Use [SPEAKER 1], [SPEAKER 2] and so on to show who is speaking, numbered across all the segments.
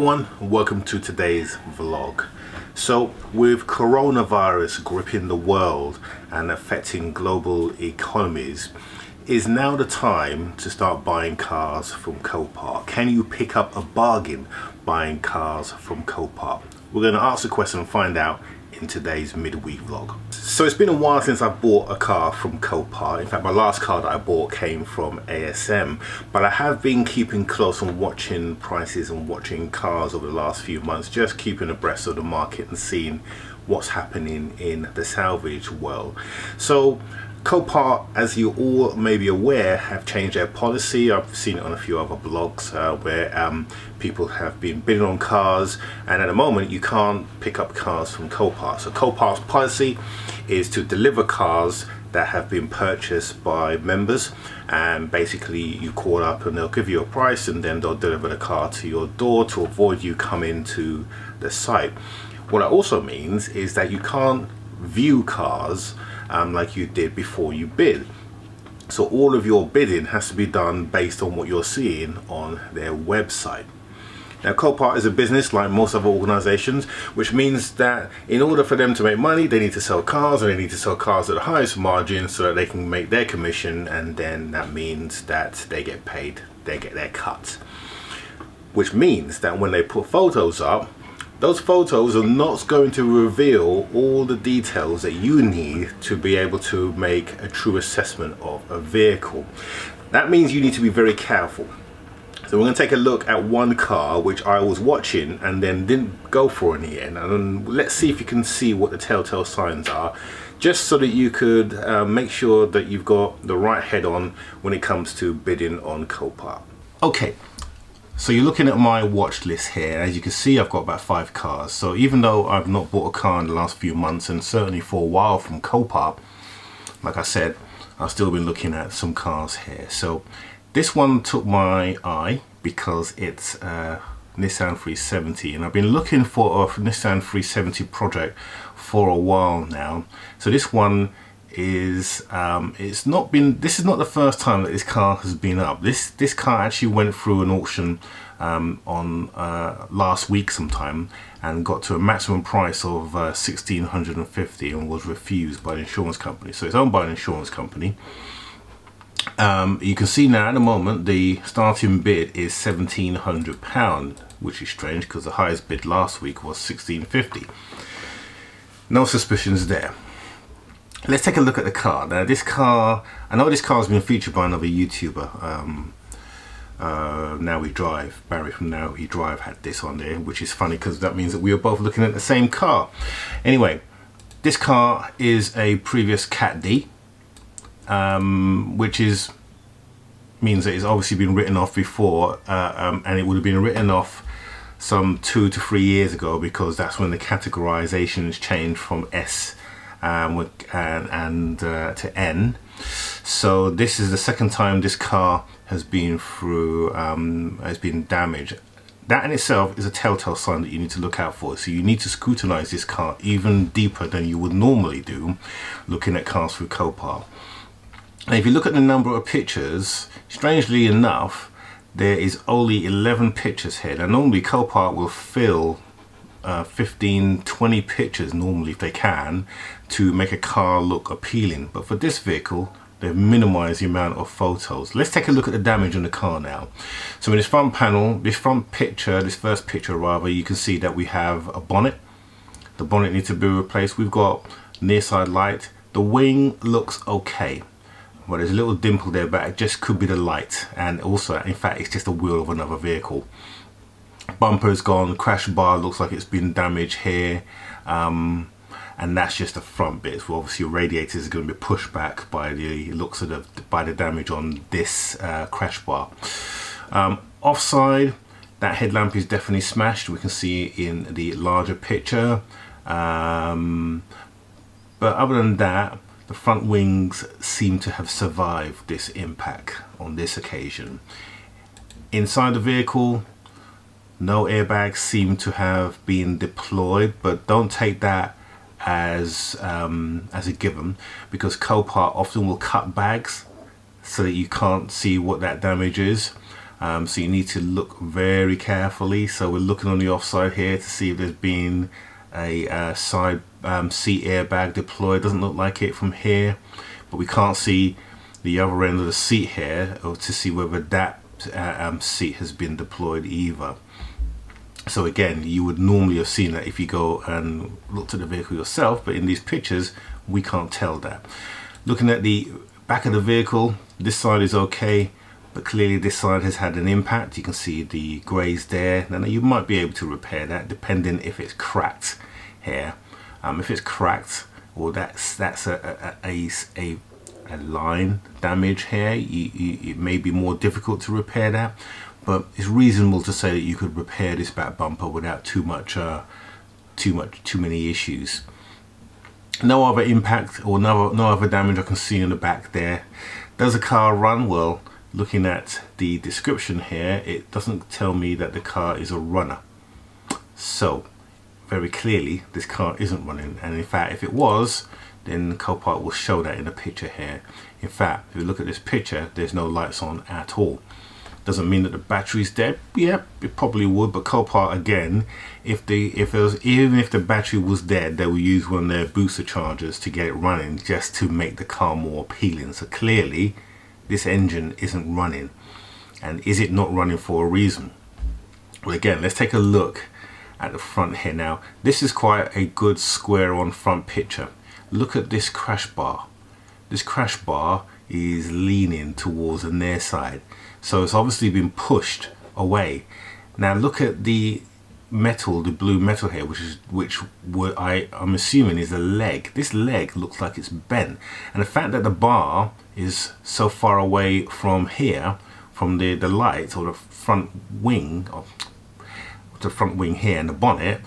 [SPEAKER 1] everyone, welcome to today's vlog. So with coronavirus gripping the world and affecting global economies, is now the time to start buying cars from Copart? Can you pick up a bargain buying cars from Copart? We're going to ask the question and find out in today's midweek vlog. So it's been a while since I bought a car from Copart. In fact, my last car that I bought came from ASM, but I have been keeping close and watching prices and watching cars over the last few months, just keeping abreast of the market and seeing what's happening in the salvage world. So Copart, as you all may be aware, have changed their policy. I've seen it on a few other blogs where people have been bidding on cars, and at the moment you can't pick up cars from Copart. So Copart's policy is to deliver cars that have been purchased by members, and basically you call up and they'll give you a price and then they'll deliver the car to your door to avoid you coming to the site. What that also means is that you can't view cars like you did before you bid. So all of your bidding has to be done based on what you're seeing on their website. Now Copart is a business like most other organizations, which means that in order for them to make money, they need to sell cars, and they need to sell cars at the highest margin so that they can make their commission, and then that means that they get paid, they get their cut. Which means that when they put photos up, those photos are not going to reveal all the details that you need to be able to make a true assessment of a vehicle. That means you need to be very careful. So we're going to take a look at one car which I was watching and then didn't go for in the end. And let's see if you can see what the telltale signs are, just so that you could make sure that you've got the right head on when it comes to bidding on Copart. Okay. So you're looking at my watch list here. As you can see, I've got about 5 cars. So even though I've not bought a car in the last few months, and certainly for a while from Copart, like I said, I've still been looking at some cars here. So this one took my eye because it's a Nissan 370, and I've been looking for a Nissan 370 project for a while now. So this one is this is not the first time that this car has been up. This car actually went through an auction on last week sometime and got to a maximum price of $1,650 and was refused by the insurance company. So it's owned by an insurance company. You can see now at the moment the starting bid is £1,700, which is strange because the highest bid last week was $1,650. No suspicions there. Let's take a look at the car. Now this car, I know this car has been featured by another YouTuber, Now We Drive. Barry from Now We Drive had this on there, which is funny because that means that we were both looking at the same car. Anyway, this car is a previous Cat D, which means that it's obviously been written off before, and it would have been written off some 2 to 3 years ago, because that's when the categorizations changed from S to N. So this is the second time this car has been through, has been damaged. That in itself is a telltale sign that you need to look out for. So you need to scrutinize this car even deeper than you would normally do looking at cars through Copart. And if you look at the number of pictures, strangely enough, there is only 11 pictures here. Now normally Copart will fill 15-20 pictures normally if they can to make a car look appealing, but for this vehicle they've minimized the amount of photos. Let's take a look at the damage on the car now. So in this front panel, this first picture rather, you can see that we have a bonnet. The bonnet needs to be replaced. We've got near side light. The wing looks okay, but there's a little dimple there, but it just could be the light, and also in fact it's just a wheel of another vehicle. Bumper's gone, crash bar looks like it's been damaged here, and that's just the front bits. Well, obviously your radiators are going to be pushed back by the looks of the damage on this crash bar. Offside, that headlamp is definitely smashed. We can see it in the larger picture, but other than that, the front wings seem to have survived this impact on this occasion. Inside the vehicle, no airbags seem to have been deployed, but don't take that as a given, because Copart often will cut bags so that you can't see what that damage is. so you need to look very carefully. So we're looking on the offside here to see if there's been a side seat airbag deployed. Doesn't look like it from here, but we can't see the other end of the seat here or to see whether that seat has been deployed either. So again, you would normally have seen that if you go and looked at the vehicle yourself, but in these pictures we can't tell that. Looking at the back of the vehicle, this side is okay, but clearly this side has had an impact. You can see the grays there. Now you might be able to repair that depending if it's cracked here. If it's cracked, or that's a line damage here, it may be more difficult to repair that, but it's reasonable to say that you could repair this back bumper without too many issues. No other impact or no other damage I can see in the back there. Does the car run? Well, looking at the description here, it doesn't tell me that the car is a runner. So very clearly this car isn't running, and in fact if it was, then Copart will show that in the picture here. In fact, if you look at this picture, there's no lights on at all. Doesn't mean that the battery's dead. Yeah, it probably would, but Copart, again, even if the battery was dead, they will use one of their booster chargers to get it running, just to make the car more appealing. So clearly this engine isn't running, and is it not running for a reason? Well, again, let's take a look at the front here. Now this is quite a good square on front picture. Look at this crash bar. This crash bar is leaning towards the near side, so it's obviously been pushed away. Now look at the metal, the blue metal here, which I'm assuming is a leg. This leg looks like it's bent, and the fact that the bar is so far away from here, from the light or the front wing, or the front wing here and the bonnet,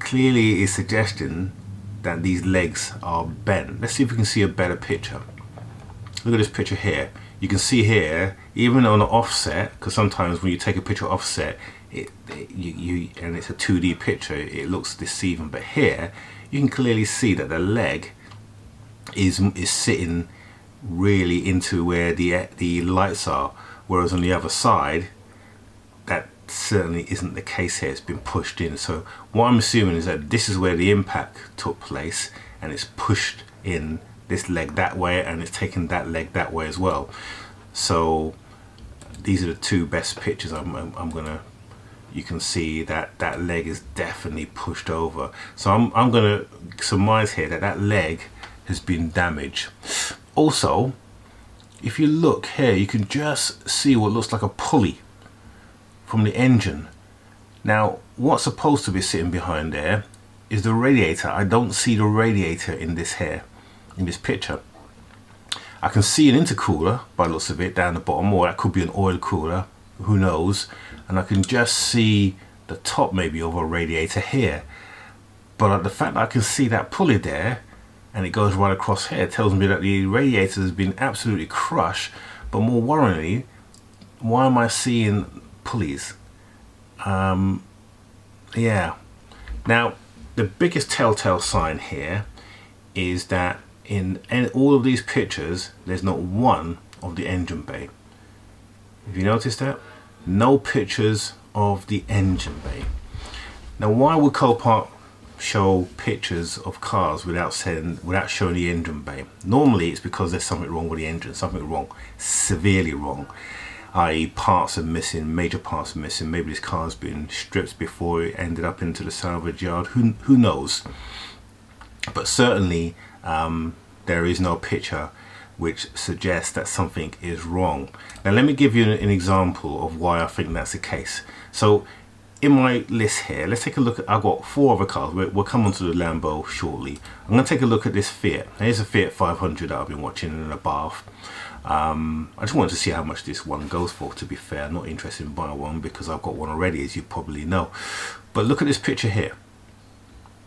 [SPEAKER 1] clearly is suggesting that these legs are bent. Let's see if we can see a better picture. Look at this picture here. You can see here, even on the offset, because sometimes when you take a picture offset, and it's a 2D picture, it looks deceiving. But here, you can clearly see that the leg is sitting really into where the lights are, whereas on the other side, that certainly isn't the case here. It's been pushed in. So what I'm assuming is that this is where the impact took place, and it's pushed in this leg that way, and it's taken that leg that way as well. So these are the two best pictures. You can see that that leg is definitely pushed over. So I'm gonna surmise here that that leg has been damaged. Also, if you look here, you can just see what looks like a pulley from the engine. Now what's supposed to be sitting behind there is the radiator. I don't see the radiator in this picture. I can see an intercooler by the looks of it down the bottom, or that could be an oil cooler, who knows, and I can just see the top maybe of a radiator here. But the fact that I can see that pulley there and it goes right across here tells me that the radiator has been absolutely crushed. But more worryingly, why am I seeing pulleys? Yeah. Now the biggest telltale sign here is that in all of these pictures there's not one of the engine bay. Have you noticed that? No pictures of the engine bay. Now why would Copart show pictures of cars without showing the engine bay? Normally it's because there's something wrong with the engine, something wrong, severely wrong, i.e. parts are missing, major parts are missing. Maybe this car's been stripped before it ended up into the salvage yard, who knows. But certainly there is no picture which suggests that something is wrong. Now let me give you an example of why I think that's the case. So in my list here, let's take a look at, I've got 4 other cars. We'll come on to the Lambo shortly. I'm going to take a look at this Fiat. Here's a Fiat 500 that I've been watching in a bath. I just wanted to see how much this one goes for, to be fair. I'm not interested in buying one because I've got one already, as you probably know. But look at this picture here.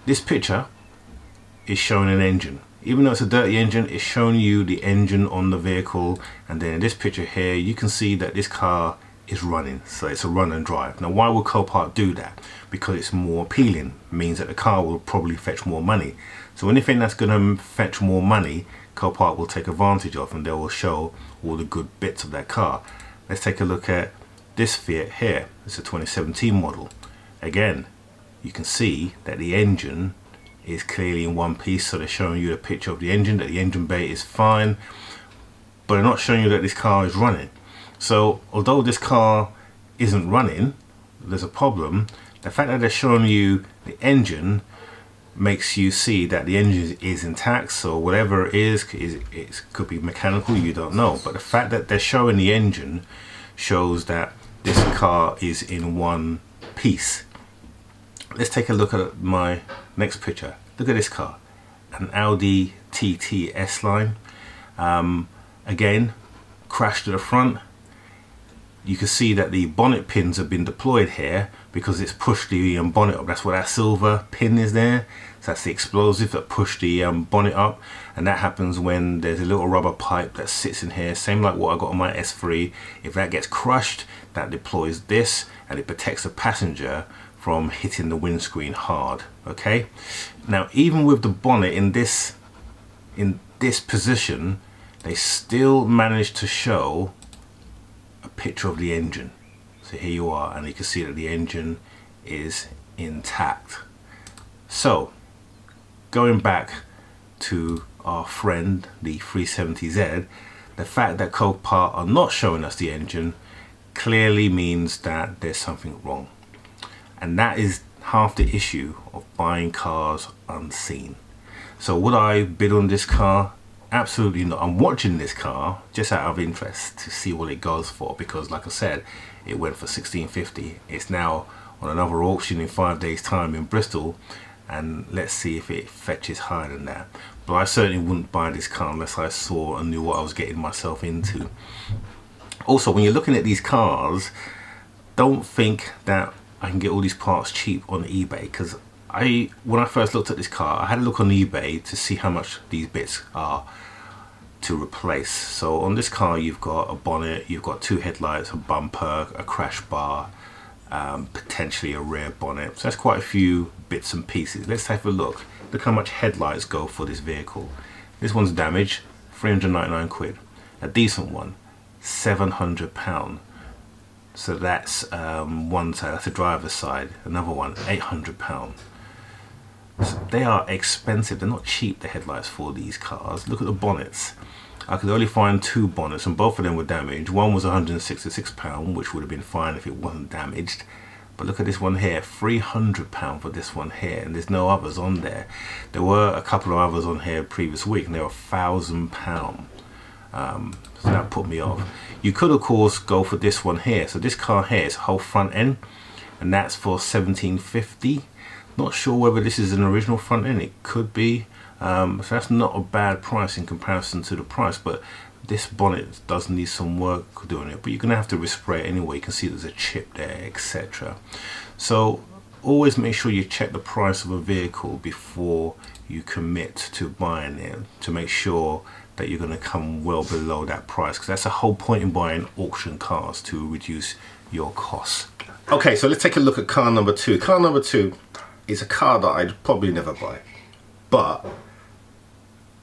[SPEAKER 1] This picture is showing an engine. Even though it's a dirty engine, it's showing you the engine on the vehicle. And then in this picture here, you can see that this car is running. So it's a run and drive. Now why would Copart do that? Because it's more appealing. It means that the car will probably fetch more money. So anything that's going to fetch more money, Copart will take advantage of, and they will show all the good bits of that car. Let's take a look at this Fiat here. It's a 2017 model. Again, you can see that the engine is clearly in one piece, so they're showing you a picture of the engine, that the engine bay is fine, but they're not showing you that this car is running. So although this car isn't running, there's a problem. The fact that they're showing you the engine makes you see that the engine is intact, so whatever it is, it could be mechanical, you don't know. But the fact that they're showing the engine shows that this car is in one piece. Let's take a look at my next picture. Look at this car, an Audi TT S-Line. Again, crash to the front. You can see that the bonnet pins have been deployed here because it's pushed the bonnet up. That's what that silver pin is there. So that's the explosive that pushed the bonnet up, and that happens when there's a little rubber pipe that sits in here, same like what I got on my S3. If that gets crushed, that deploys this, and it protects the passenger from hitting the windscreen hard. Okay, now even with the bonnet in this position, they still managed to show a picture of the engine. So here you are, and you can see that the engine is intact. So going back to our friend the 370Z, the fact that Copart are not showing us the engine clearly means that there's something wrong, and that is half the issue of buying cars unseen. So would I bid on this car? Absolutely not. I'm watching this car just out of interest to see what it goes for, because like I said, it went for $1650. It's now on another auction in 5 days time in Bristol, and let's see if it fetches higher than that. But I certainly wouldn't buy this car unless I saw and knew what I was getting myself into. Also, when you're looking at these cars, don't think that I can get all these parts cheap on eBay, because when I first looked at this car, I had a look on eBay to see how much these bits are to replace. So on this car, you've got a bonnet, you've got two headlights, a bumper, a crash bar, potentially a rear bonnet. So that's quite a few bits and pieces. Let's have a look. Look how much headlights go for this vehicle. This one's damaged, 399 quid. A decent one, £700. So that's one side, that's the driver's side. Another one, £800. So they are expensive. They're not cheap, the headlights for these cars. Look at the bonnets. I could only find two bonnets, and both of them were damaged. One was £166, which would have been fine if it wasn't damaged. But look at this one here, £300 for this one here, and there's no others on there. There were a couple of others on here previous week, and they were £1,000. So that put me off. You could of course go for this one here. So this car here is whole front end, and that's for $1,750. Not sure whether this is an original front end. It could be. So that's not a bad price in comparison to the price, but this bonnet does need some work doing it. But you're gonna have to respray it anyway. You can see there's a chip there, etc. So always make sure you check the price of a vehicle before you commit to buying it, to make sure that you're going to come well below that price, because that's the whole point in buying auction cars, to reduce your costs. Okay, so let's take a look at car number two. Car number two is a car that I'd probably never buy, but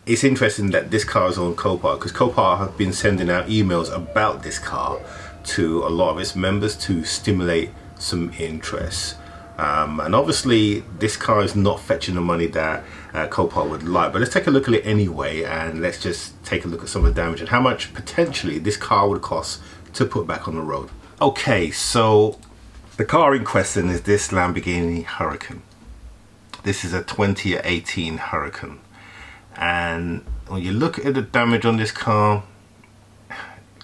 [SPEAKER 1] it's interesting that this car is on Copart, because Copart have been sending out emails about this car to a lot of its members to stimulate some interest. And obviously this car is not fetching the money that Copart would like, but let's take a look at it anyway, and let's just take a look at some of the damage and how much potentially this car would cost to put back on the road. Okay, so the car in question is this Lamborghini Huracan. This is a 2018 Huracan, and when you look at the damage on this car,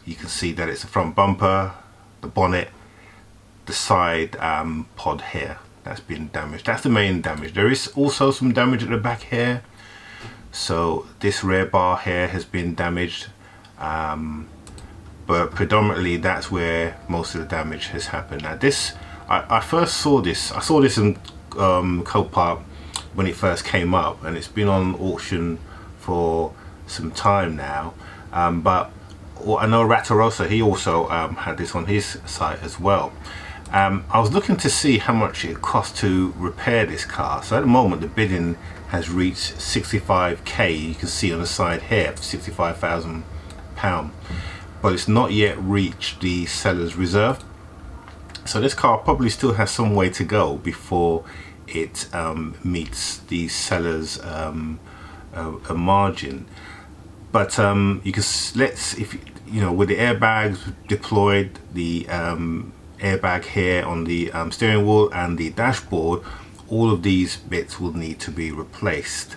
[SPEAKER 1] you can see that it's the front bumper, the bonnet, the side pod here that's been damaged. That's the main damage. There is also some damage at the back here. So this rear bar here has been damaged, but predominantly that's where most of the damage has happened. Now this, I first saw this. I saw this in Copart when it first came up, and it's been on auction for some time now. But I know Ratarosa, he also had this on his site as well. I was looking to see how much it cost to repair this car. So at the moment the bidding has reached 65k. You can see on the side here, £65,000, but it's not yet reached the seller's reserve. So this car probably still has some way to go before it meets the seller's a margin. But you can if you know, with the airbags deployed, the airbag here on the steering wheel and the dashboard, all of these bits will need to be replaced.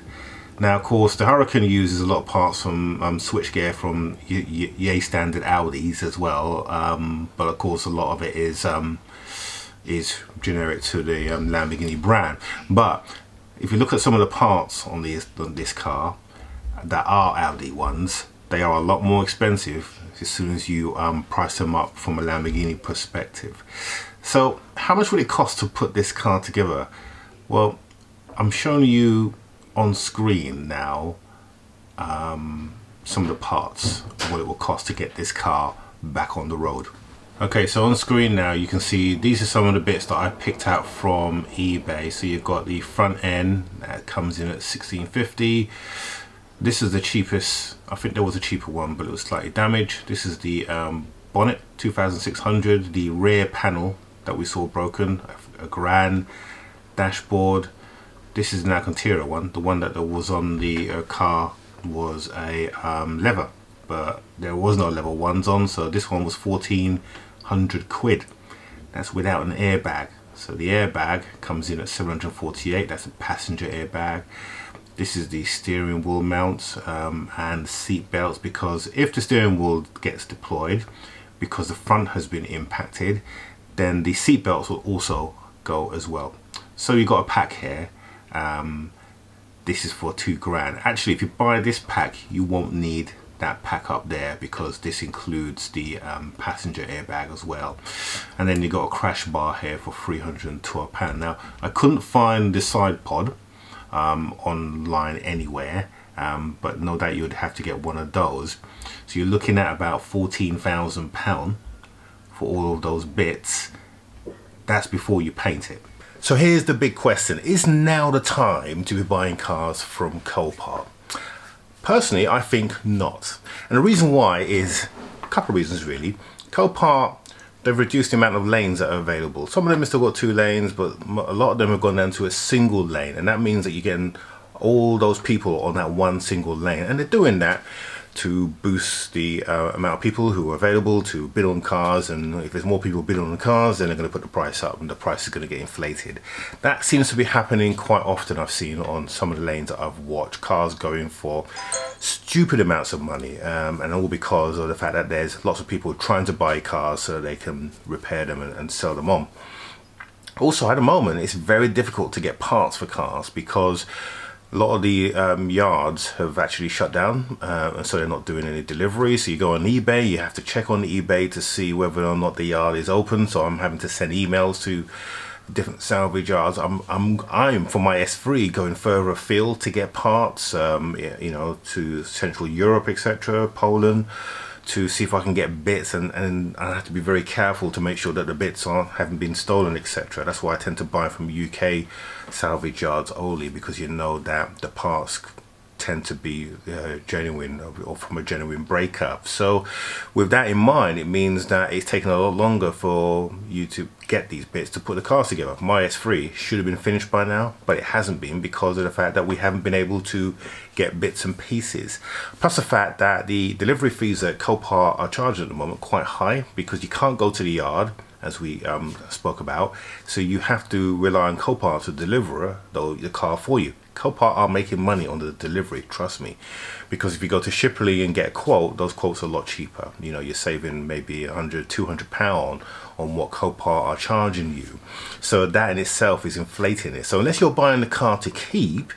[SPEAKER 1] Now, of course, the Huracan uses a lot of parts from switchgear from yay standard Audis as well, but of course a lot of it is generic to the Lamborghini brand. But if you look at some of the parts on this car that are Audi ones, they are a lot more expensive as soon as you price them up from a Lamborghini perspective. So how much would it cost to put this car together? Well, I'm showing you on screen now some of the parts, what it will cost to get this car back on the road. Okay, so on screen now you can see these are some of the bits that I picked out from eBay. So you've got the front end that comes in at $16.50. This is the cheapest. I think there was a cheaper one, but it was slightly damaged. This is the bonnet, $2,600. The rear panel that we saw broken, a grand. Dashboard. This is an Alcantara one. The one that was on the car was a leather, but there was no leather ones on, so this one was 1,400 quid. That's without an airbag. So the airbag comes in at 748. That's a passenger airbag. This is the steering wheel mounts and seat belts, because if the steering wheel gets deployed, because the front has been impacted, then the seat belts will also go as well. So you got a pack here. This is for £2,000. Actually, if you buy this pack, you won't need that pack up there, because this includes the passenger airbag as well. And then you got a crash bar here for £312. Now, I couldn't find the side pod online anywhere, but no doubt you would have to get one of those. So you're looking at about £14,000 for all of those bits. That's before you paint it. So here's the big question. Is now the time to be buying cars from Copart? Personally, I think not. And the reason why is a couple of reasons really. Copart, they've reduced the amount of lanes that are available. Some of them have still got 2 lanes, but a lot of them have gone down to a single lane. And that means that you're getting all those people on that one single lane. And they're doing that to boost the amount of people who are available to bid on cars, and if there's more people bidding on the cars, then they're going to put the price up and the price is going to get inflated. That seems to be happening quite often. I've seen on some of the lanes that I've watched cars going for stupid amounts of money, and all because of the fact that there's lots of people trying to buy cars so that they can repair them and sell them on. Also, at the moment, it's very difficult to get parts for cars because a lot of the yards have actually shut down, and so they're not doing any delivery. So you go on eBay, you have to check on eBay to see whether or not the yard is open. So I'm having to send emails to different salvage yards. I'm for my S3 going further afield to get parts, you know, to Central Europe, etc., Poland, to see if I can get bits, and I have to be very careful to make sure that the bits haven't been stolen, etc. That's why I tend to buy from UK salvage yards only, because you know that the parts tend to be genuine or from a genuine breakup. So with that in mind, it means that it's taken a lot longer for you to get these bits to put the cars together. My S3 should have been finished by now, but it hasn't been because of the fact that we haven't been able to get bits and pieces. Plus the fact that the delivery fees that Copart are charging at the moment are quite high, because you can't go to the yard, as we spoke about, so you have to rely on Copart to deliver the car for you. Copart are making money on the delivery, trust me, because if you go to Shipley and get a quote, those quotes are a lot cheaper. You know, you're saving maybe £100-200 on what Copart are charging you. So that in itself is inflating it. So unless you're buying the car to keep,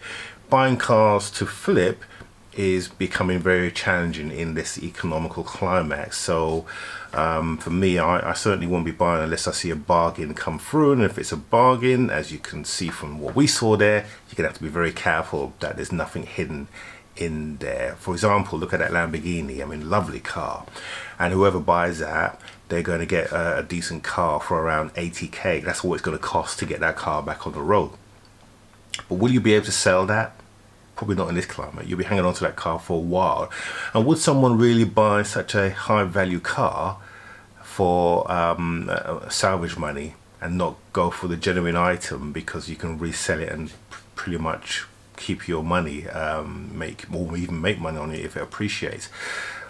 [SPEAKER 1] buying cars to flip is becoming very challenging in this economical climax. So for me, I certainly won't be buying unless I see a bargain come through. And if it's a bargain, as you can see from what we saw there, you're gonna have to be very careful that there's nothing hidden in there. For example, look at that Lamborghini. I mean, lovely car, and whoever buys that, they're going to get a decent car for around 80k. That's what it's going to cost to get that car back on the road. But will you be able to sell that? Probably not in this climate. You'll be hanging on to that car for a while. And would someone really buy such a high value car for salvage money and not go for the genuine item, because you can resell it and pretty much keep your money, make or even make money on it if it appreciates.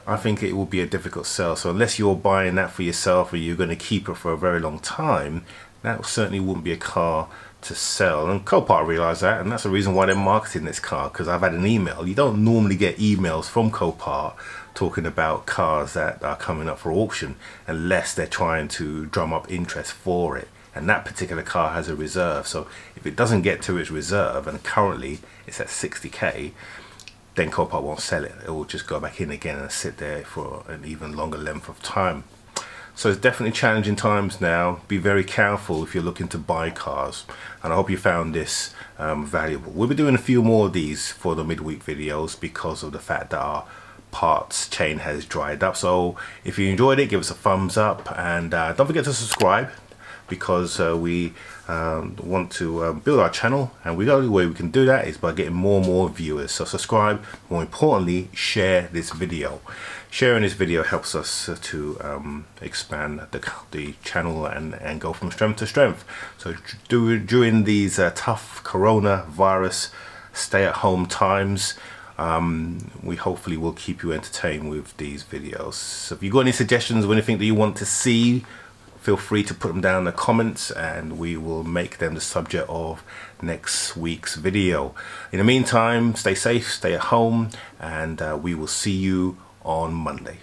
[SPEAKER 1] I think it will be a difficult sell. So unless you're buying that for yourself or you're going to keep it for a very long time, that certainly wouldn't be a car to sell. And Copart realised that, and that's the reason why they're marketing this car, because I've had an email. You don't normally get emails from Copart talking about cars that are coming up for auction unless they're trying to drum up interest for it. And that particular car has a reserve, so if it doesn't get to its reserve, and currently it's at 60k, then Copart won't sell it. It will just go back in again and sit there for an even longer length of time. So it's definitely challenging times now. Be very careful if you're looking to buy cars, and I hope you found this valuable. We'll be doing a few more of these for the midweek videos because of the fact that our parts chain has dried up. So if you enjoyed it, give us a thumbs up, and don't forget to subscribe, because we want to build our channel, and the only way we can do that is by getting more and more viewers. So subscribe, more importantly, share this video. Sharing this video helps us to expand the channel and go from strength to strength. So during these tough coronavirus stay-at-home times, we hopefully will keep you entertained with these videos. So if you've got any suggestions or anything that you want to see, feel free to put them down in the comments, and we will make them the subject of next week's video. In the meantime, stay safe, stay at home, and we will see you on Monday.